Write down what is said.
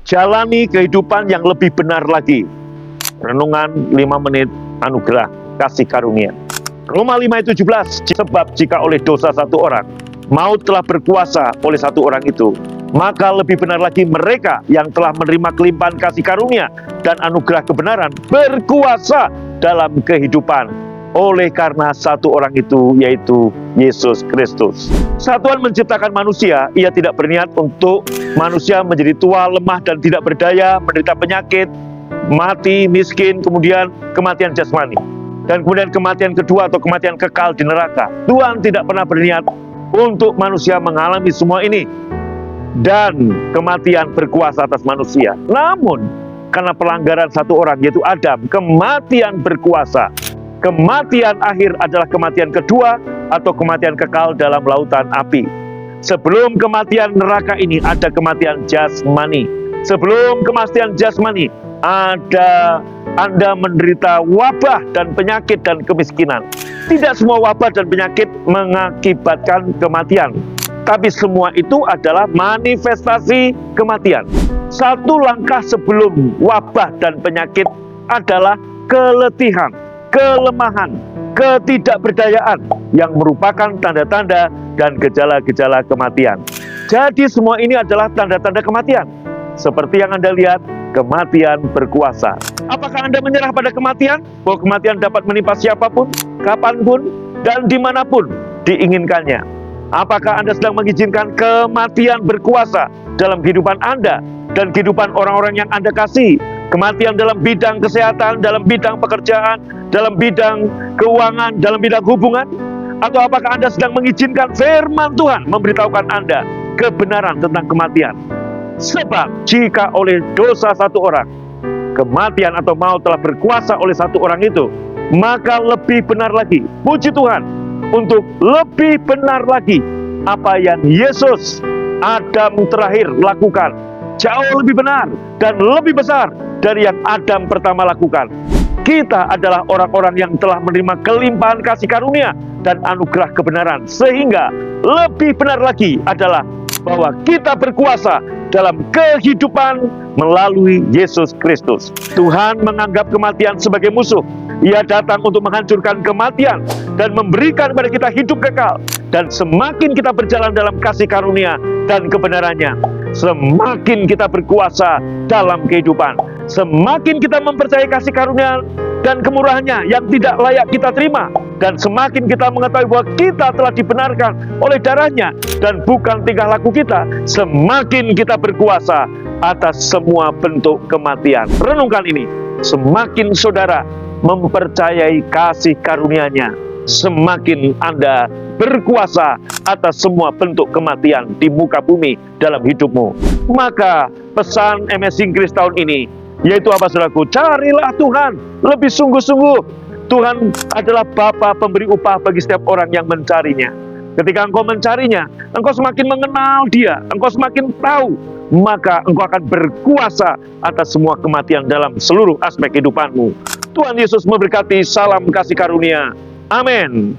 jalani kehidupan yang lebih benar lagi. Renungan 5 menit anugerah kasih karunia. Roma 5 ayat 17, sebab jika oleh dosa satu orang, maut telah berkuasa oleh satu orang itu, maka lebih benar lagi mereka yang telah menerima kelimpahan kasih karunia dan anugerah kebenaran berkuasa dalam kehidupan oleh karena satu orang itu, yaitu Yesus Kristus. Saat Tuhan menciptakan manusia, Ia tidak berniat untuk manusia menjadi tua, lemah, dan tidak berdaya, menderita penyakit, mati, miskin, kemudian kematian jasmani, dan kemudian kematian kedua atau kematian kekal di neraka. Tuhan tidak pernah berniat untuk manusia mengalami semua ini dan kematian berkuasa atas manusia. Namun, karena pelanggaran satu orang, yaitu Adam, kematian berkuasa. Kematian akhir adalah kematian kedua atau kematian kekal dalam lautan api. Sebelum kematian neraka ini ada kematian jasmani. Sebelum kematian jasmani ada Anda menderita wabah dan penyakit dan kemiskinan. Tidak semua wabah dan penyakit mengakibatkan kematian, tapi semua itu adalah manifestasi kematian. Satu langkah sebelum wabah dan penyakit adalah keletihan, kelemahan, ketidakberdayaan yang merupakan tanda-tanda dan gejala-gejala kematian. Jadi semua ini adalah tanda-tanda kematian. Seperti yang Anda lihat, kematian berkuasa. Apakah Anda menyerah pada kematian? Bahwa kematian dapat menimpa siapapun, kapanpun, dan dimanapun diinginkannya. Apakah Anda sedang mengizinkan kematian berkuasa dalam kehidupan Anda dan kehidupan orang-orang yang Anda kasih? Kematian dalam bidang kesehatan, dalam bidang pekerjaan, dalam bidang keuangan, dalam bidang hubungan? Atau apakah Anda sedang mengizinkan firman Tuhan memberitahukan Anda kebenaran tentang kematian? Sebab jika oleh dosa satu orang, kematian atau maut telah berkuasa oleh satu orang itu, maka lebih benar lagi, puji Tuhan, untuk lebih benar lagi apa yang Yesus Adam terakhir lakukan, jauh lebih benar dan lebih besar dari yang Adam pertama lakukan. Kita adalah orang-orang yang telah menerima kelimpahan kasih karunia dan anugerah kebenaran, sehingga lebih benar lagi adalah bahwa kita berkuasa dalam kehidupan melalui Yesus Kristus. Tuhan menganggap kematian sebagai musuh. Ia datang untuk menghancurkan kematian dan memberikan kepada kita hidup kekal. Dan semakin kita berjalan dalam kasih karunia dan kebenarannya, semakin kita berkuasa dalam kehidupan. Semakin kita mempercayai kasih karunia dan kemurahannya yang tidak layak kita terima, dan semakin kita mengetahui bahwa kita telah dibenarkan oleh darahnya dan bukan tingkah laku kita, semakin kita berkuasa atas semua bentuk kematian. Renungkan ini. Semakin saudara mempercayai kasih karunia-Nya, semakin Anda berkuasa atas semua bentuk kematian di muka bumi dalam hidupmu. Maka pesan Amazing Grace tahun ini, yaitu apa saudaraku? Carilah Tuhan lebih sungguh-sungguh. Tuhan adalah Bapa pemberi upah bagi setiap orang yang mencarinya. Ketika engkau mencarinya, engkau semakin mengenal Dia, engkau semakin tahu, maka engkau akan berkuasa atas semua kematian dalam seluruh aspek kehidupanmu. Tuhan Yesus memberkati. Salam kasih karunia. Amin.